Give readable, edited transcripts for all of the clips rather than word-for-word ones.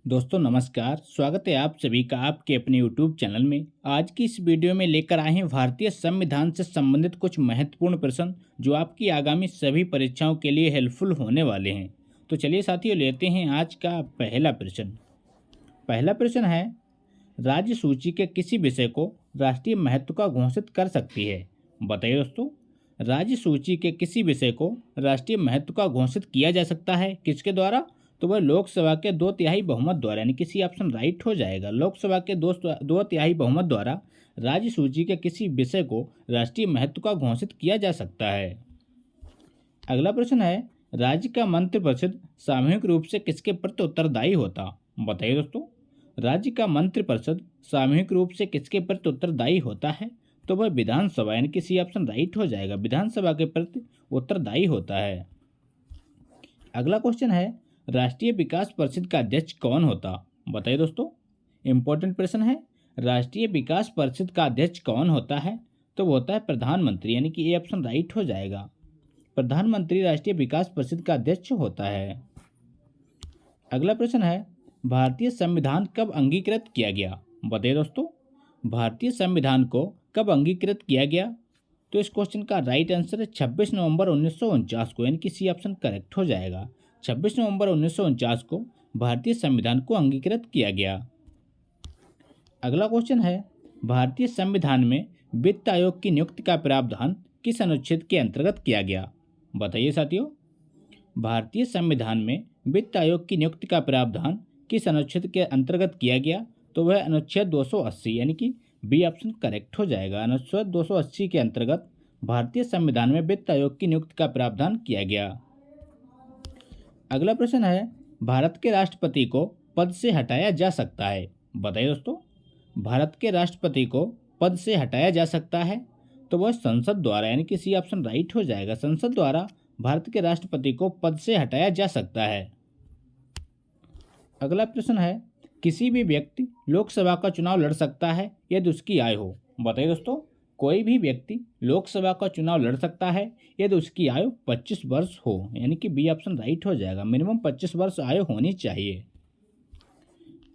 दोस्तों नमस्कार। स्वागत है आप सभी का आपके अपने यूट्यूब चैनल में। आज की इस वीडियो में लेकर आए हैं भारतीय संविधान से संबंधित कुछ महत्वपूर्ण प्रश्न जो आपकी आगामी सभी परीक्षाओं के लिए हेल्पफुल होने वाले हैं। तो चलिए साथियों, लेते हैं आज का पहला प्रश्न। पहला प्रश्न है, राज्य सूची के किसी विषय को राष्ट्रीय महत्व का घोषित कर सकती है? बताइए दोस्तों, राज्य सूची के किसी विषय को राष्ट्रीय महत्व का घोषित किया जा सकता है, किसके द्वारा? तो वह लोकसभा के 2/3 बहुमत द्वारा, यानी कि सी ऑप्शन राइट हो जाएगा। लोकसभा के 2/3 बहुमत द्वारा राज्य सूची के किसी विषय को राष्ट्रीय महत्व का घोषित किया जा सकता है। अगला प्रश्न है, राज्य का मंत्रिपरिषद सामूहिक रूप से किसके प्रति उत्तरदायी होता? बताइए दोस्तों, राज्य का मंत्रिपरिषद सामूहिक रूप से किसके प्रति उत्तरदायी होता है? तो वह विधानसभा, यानी कि सी ऑप्शन राइट हो जाएगा, विधानसभा के प्रति उत्तरदायी होता है। अगला क्वेश्चन है, राष्ट्रीय विकास परिषद का अध्यक्ष कौन होता? बताइए दोस्तों, इंपॉर्टेंट प्रश्न है। राष्ट्रीय विकास परिषद का अध्यक्ष कौन होता है? तो वो होता है प्रधानमंत्री, यानी कि ए ऑप्शन राइट हो जाएगा। प्रधानमंत्री राष्ट्रीय विकास परिषद का अध्यक्ष होता है। अगला प्रश्न है, भारतीय संविधान कब अंगीकृत किया गया? बताइए दोस्तों, भारतीय संविधान को कब अंगीकृत किया गया? तो इस क्वेश्चन का राइट आंसर है 26 नवंबर 1949 को, यानी कि सी ऑप्शन करेक्ट हो जाएगा। 26 नवंबर 1949 को भारतीय संविधान को अंगीकृत किया गया। अगला क्वेश्चन है, भारतीय संविधान में वित्त आयोग की नियुक्ति का प्रावधान किस अनुच्छेद के अंतर्गत किया गया? बताइए साथियों, भारतीय संविधान में वित्त आयोग की नियुक्ति का प्रावधान किस अनुच्छेद के अंतर्गत किया गया? तो वह अनुच्छेद 280, यानी कि बी ऑप्शन करेक्ट हो जाएगा। अनुच्छेद 280 के अंतर्गत भारतीय संविधान में वित्त आयोग की नियुक्ति का प्रावधान किया गया। अगला प्रश्न है, भारत के राष्ट्रपति को पद से हटाया जा सकता है? बताइए दोस्तों, भारत के राष्ट्रपति को पद से हटाया जा सकता है? तो वह संसद द्वारा, यानी कि सी ऑप्शन राइट हो जाएगा। संसद द्वारा भारत के राष्ट्रपति को पद से हटाया जा सकता है। अगला प्रश्न है, किसी भी व्यक्ति लोकसभा का चुनाव लड़ सकता है यदि उसकी आयु हो? बताइए दोस्तों, कोई भी व्यक्ति लोकसभा का चुनाव लड़ सकता है यदि उसकी आयु 25 वर्ष हो, यानी कि बी ऑप्शन राइट हो जाएगा। मिनिमम 25 वर्ष आयु होनी चाहिए।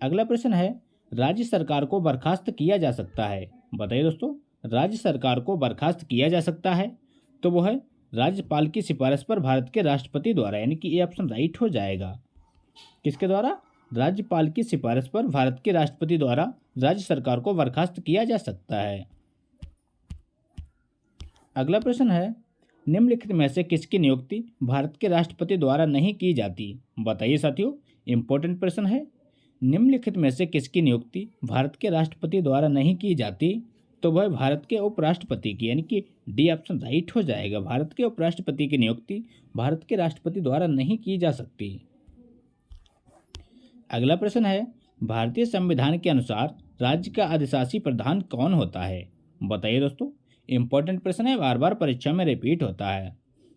अगला प्रश्न है, राज्य सरकार को बर्खास्त किया जा सकता है? बताइए दोस्तों, राज्य सरकार को बर्खास्त किया जा सकता है? तो वो है राज्यपाल की सिफारिश पर भारत के राष्ट्रपति द्वारा, यानी कि ए ऑप्शन राइट हो जाएगा। किसके द्वारा? राज्यपाल की सिफारिश पर भारत के राष्ट्रपति द्वारा राज्य सरकार को बर्खास्त किया जा सकता है। अगला प्रश्न है, निम्नलिखित में से किसकी नियुक्ति भारत के राष्ट्रपति द्वारा नहीं की जाती? बताइए साथियों, इंपॉर्टेंट प्रश्न है। निम्नलिखित में से किसकी नियुक्ति भारत के राष्ट्रपति द्वारा नहीं की जाती? तो वह भारत के उपराष्ट्रपति की, यानी कि डी ऑप्शन राइट हो जाएगा। भारत के उपराष्ट्रपति की नियुक्ति भारत के राष्ट्रपति द्वारा नहीं की जा सकती। अगला प्रश्न है, भारतीय संविधान के अनुसार राज्य का अधिशासी प्रधान कौन होता है? बताइए दोस्तों, इंपॉर्टेंट प्रश्न है, बार बार परीक्षा में रिपीट होता है।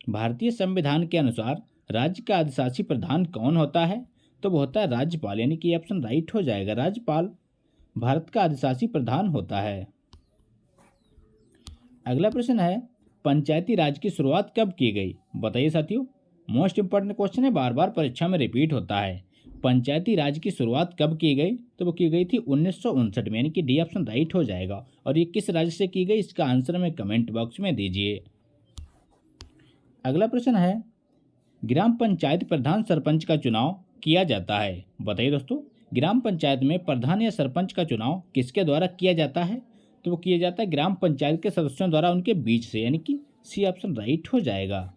भारतीय संविधान के अनुसार राज्य का अधिशासी प्रधान कौन होता है? तो वो होता है राज्यपाल, यानी कि ऑप्शन राइट हो जाएगा। राज्यपाल भारत का अधिशासी प्रधान होता है। अगला प्रश्न है, पंचायती राज की शुरुआत कब की गई? बताइए साथियों, मोस्ट इंपॉर्टेंट क्वेश्चन है, बार बार परीक्षा में रिपीट होता है। पंचायती राज की शुरुआत कब की गई? तो वो की गई थी 1959 में, यानी कि डी ऑप्शन राइट हो जाएगा। और ये किस राज्य से की गई, इसका आंसर में कमेंट बॉक्स में दीजिए। अगला प्रश्न है, ग्राम पंचायत प्रधान सरपंच का चुनाव किया जाता है? बताइए दोस्तों, ग्राम पंचायत में प्रधान या सरपंच का चुनाव किसके द्वारा किया जाता है? तो वो किया जाता है ग्राम पंचायत के सदस्यों द्वारा उनके बीच से, यानी कि सी ऑप्शन राइट हो जाएगा।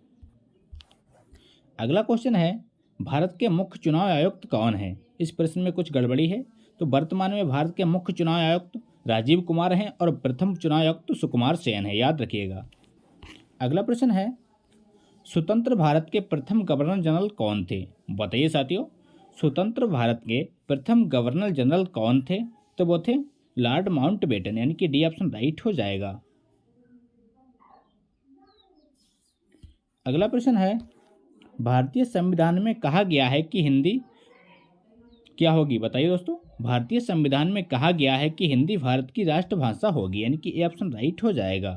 अगला क्वेश्चन है, भारत के मुख्य चुनाव आयुक्त कौन है? इस प्रश्न में कुछ गड़बड़ी है। तो वर्तमान में भारत के मुख्य चुनाव आयुक्त राजीव कुमार हैं और प्रथम चुनाव आयुक्त सुकुमार सेन है, याद रखिएगा। अगला प्रश्न है, स्वतंत्र भारत के प्रथम गवर्नर जनरल कौन थे? बताइए साथियों, स्वतंत्र भारत के प्रथम गवर्नर जनरल कौन थे? तो वो थे लॉर्ड माउंटबेटन, यानी कि डी ऑप्शन राइट हो जाएगा। अगला प्रश्न है, भारतीय संविधान में कहा गया है कि हिंदी क्या होगी? बताइए दोस्तों, भारतीय संविधान में कहा गया है कि हिंदी भारत की राष्ट्रभाषा होगी, यानी कि ए ऑप्शन राइट हो जाएगा।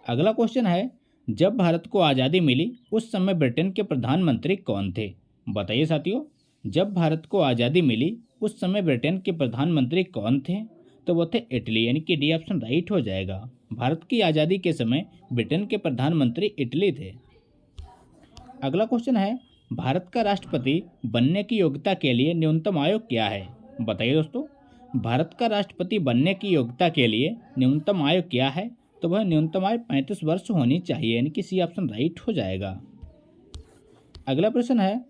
अगला क्वेश्चन है, जब भारत को आज़ादी मिली उस समय ब्रिटेन के प्रधानमंत्री कौन थे? बताइए साथियों, जब भारत को आज़ादी मिली उस समय ब्रिटेन के प्रधानमंत्री कौन थे? तो वो थे इटली, यानी कि डी ऑप्शन राइट हो जाएगा। भारत की आज़ादी के समय ब्रिटेन के प्रधानमंत्री इटली थे। अगला क्वेश्चन है, भारत का राष्ट्रपति बनने की योग्यता के लिए न्यूनतम आयु क्या है? बताइए दोस्तों, भारत का राष्ट्रपति बनने की योग्यता के लिए न्यूनतम आयु क्या है? तो वह न्यूनतम आयु 35 वर्ष होनी चाहिए, यानी कि सी ऑप्शन राइट हो जाएगा। अगला प्रश्न है,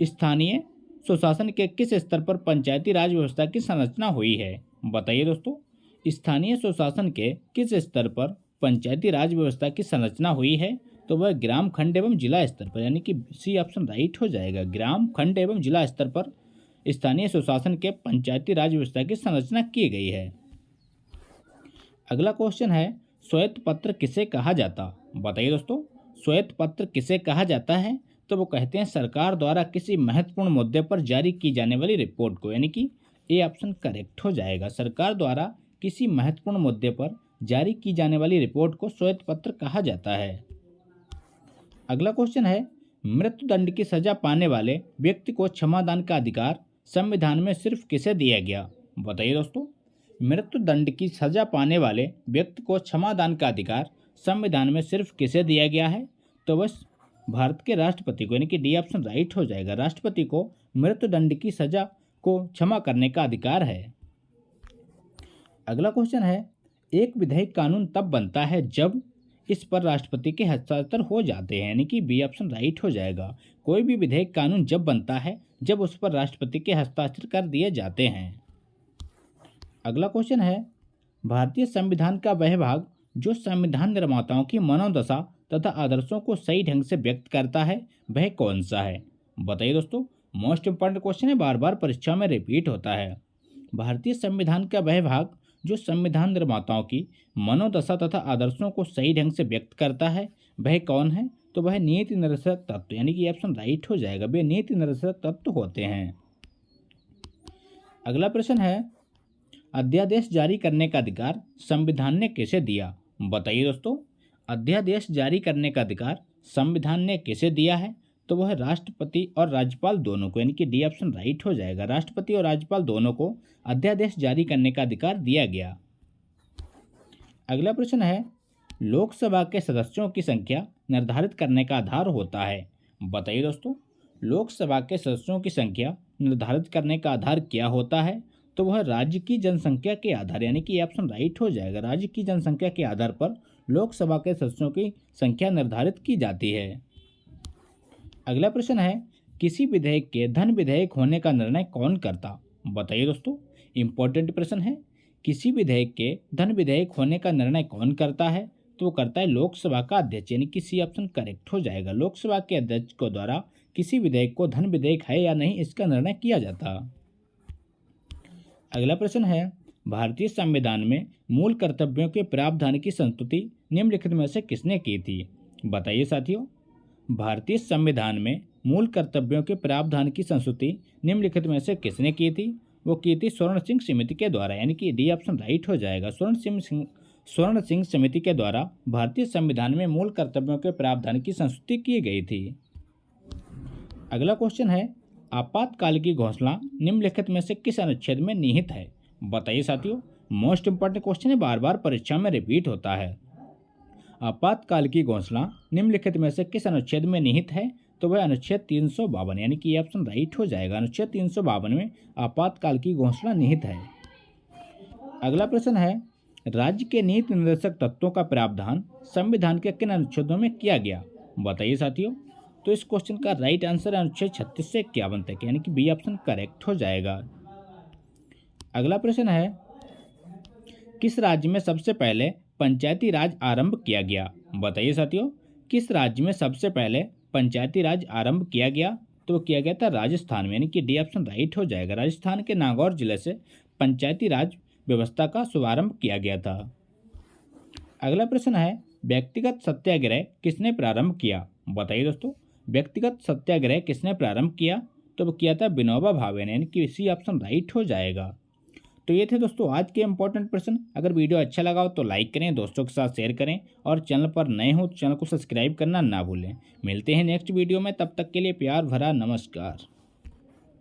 स्थानीय स्वशासन के किस स्तर पर पंचायती राज व्यवस्था की संरचना हुई है? बताइए दोस्तों, स्थानीय स्वशासन के किस स्तर पर पंचायती राज व्यवस्था की संरचना हुई है? तो वह ग्राम खंड एवं जिला स्तर पर, यानी कि सी ऑप्शन राइट हो जाएगा। ग्राम खंड एवं जिला स्तर पर स्थानीय स्वशासन के पंचायती राज व्यवस्था की संरचना की गई है। अगला क्वेश्चन है, श्वेत पत्र किसे कहा जाता? बताइए दोस्तों, श्वेत पत्र किसे कहा जाता है? तो वो कहते हैं सरकार द्वारा किसी महत्वपूर्ण मुद्दे पर जारी की जाने वाली रिपोर्ट को, यानी कि ए ऑप्शन करेक्ट हो जाएगा। सरकार द्वारा किसी महत्वपूर्ण मुद्दे पर जारी की जाने वाली रिपोर्ट को श्वेत पत्र कहा जाता है। अगला क्वेश्चन है, मृत्युदंड की सजा पाने वाले व्यक्ति को क्षमादान का अधिकार संविधान में सिर्फ किसे दिया गया? बताइए दोस्तों, मृत्युदंड की सजा पाने वाले व्यक्ति को क्षमादान का अधिकार संविधान में सिर्फ किसे दिया गया है? तो बस भारत के राष्ट्रपति को, यानी कि डी ऑप्शन राइट हो जाएगा। राष्ट्रपति को मृत्युदंड की सजा को क्षमा करने का अधिकार है। अगला क्वेश्चन है, एक विधेयक कानून तब बनता है जब इस पर राष्ट्रपति के हस्ताक्षर हो जाते हैं, यानी कि बी ऑप्शन राइट हो जाएगा। कोई भी विधेयक कानून जब बनता है जब उस पर राष्ट्रपति के हस्ताक्षर कर दिए जाते हैं। अगला क्वेश्चन है, भारतीय संविधान का वह भाग जो संविधान निर्माताओं की मनोदशा तथा आदर्शों को सही ढंग से व्यक्त करता है वह कौन सा है? बताइए दोस्तों, मोस्ट इंपॉर्टेंट क्वेश्चन है, बार बार परीक्षा में रिपीट होता है। भारतीय संविधान का वह भाग जो संविधान निर्माताओं की मनोदशा तथा आदर्शों को सही ढंग से व्यक्त करता है वह कौन है? तो वह नीति निर्देशक तत्व, यानी कि ऑप्शन राइट हो जाएगा। वे नीति निर्देशक तत्व होते हैं। अगला प्रश्न है, अध्यादेश जारी करने का अधिकार संविधान ने किसे दिया? बताइए दोस्तों, अध्यादेश जारी करने का अधिकार संविधान ने किसे दिया है? तो वह राष्ट्रपति और राज्यपाल दोनों को, यानी कि डी ऑप्शन राइट हो जाएगा। राष्ट्रपति और राज्यपाल दोनों को अध्यादेश जारी करने का अधिकार दिया गया। अगला प्रश्न है, लोकसभा के सदस्यों की संख्या निर्धारित करने का आधार होता है? बताइए दोस्तों, लोकसभा के सदस्यों की संख्या निर्धारित करने का आधार क्या होता है? तो वह राज्य की जनसंख्या के आधार, यानी कि ऑप्शन राइट हो जाएगा। राज्य की जनसंख्या के आधार पर लोकसभा के सदस्यों की संख्या निर्धारित की जाती है। अगला प्रश्न है, किसी विधेयक के धन विधेयक होने का निर्णय कौन करता? बताइए दोस्तों, इंपॉर्टेंट प्रश्न है। किसी विधेयक के धन विधेयक होने का निर्णय कौन करता है? तो वो करता है लोकसभा का अध्यक्ष, यानी कि सी ऑप्शन करेक्ट हो जाएगा। लोकसभा के अध्यक्ष को द्वारा किसी विधेयक को धन विधेयक है या नहीं इसका निर्णय किया जाता। अगला प्रश्न है, भारतीय संविधान में मूल कर्तव्यों के प्रावधान की संस्तुति निम्नलिखित में से किसने की थी? बताइए साथियों, भारतीय संविधान में मूल कर्तव्यों के प्रावधान की संस्तुति निम्नलिखित में से किसने की थी? वो की थी स्वर्ण सिंह समिति के द्वारा, यानी कि डी ऑप्शन राइट हो जाएगा। स्वर्ण सिंह समिति के द्वारा भारतीय संविधान में मूल कर्तव्यों के प्रावधान की संस्तुति की गई थी। अगला क्वेश्चन है, आपातकाल की घोषणा निम्नलिखित में से किस अनुच्छेद में निहित है? बताइए साथियों, मोस्ट इंपॉर्टेंट क्वेश्चन है, बार बार परीक्षा में रिपीट होता है। आपातकाल की घोषणा निम्नलिखित में से किस अनुच्छेद में निहित है? तो वह अनुच्छेद 352, यानी कि ये ऑप्शन राइट हो जाएगा। अनुच्छेद 352 में आपातकाल की घोषणा निहित है। अगला प्रश्न है, राज्य के नीति निर्देशक तत्वों का प्रावधान संविधान के किन अनुच्छेदों में किया गया? बताइए साथियों, तो इस क्वेश्चन का राइट आंसर है अनुच्छेद 36 से 51 तक, यानी कि बी ऑप्शन करेक्ट हो जाएगा। अगला प्रश्न है, किस राज्य में सबसे पहले पंचायती राज आरंभ किया गया? बताइए साथियों, किस राज्य में सबसे पहले पंचायती राज आरंभ किया गया? तो किया गया था राजस्थान में, यानी कि डी ऑप्शन राइट हो जाएगा। राजस्थान के नागौर जिले से पंचायती राज व्यवस्था का शुभारंभ किया गया था। अगला प्रश्न है, व्यक्तिगत सत्याग्रह किसने प्रारंभ किया? बताइए दोस्तों, व्यक्तिगत सत्याग्रह किसने प्रारंभ किया? तो वो किया था विनोबा भावे ने, यानी कि इसी ऑप्शन राइट हो जाएगा। तो ये थे दोस्तों आज के इंपॉर्टेंट प्रश्न। अगर वीडियो अच्छा लगा हो तो लाइक करें, दोस्तों के साथ शेयर करें और चैनल पर नए हो तो चैनल को सब्सक्राइब करना ना भूलें। मिलते हैं नेक्स्ट वीडियो में, तब तक के लिए प्यार भरा नमस्कार।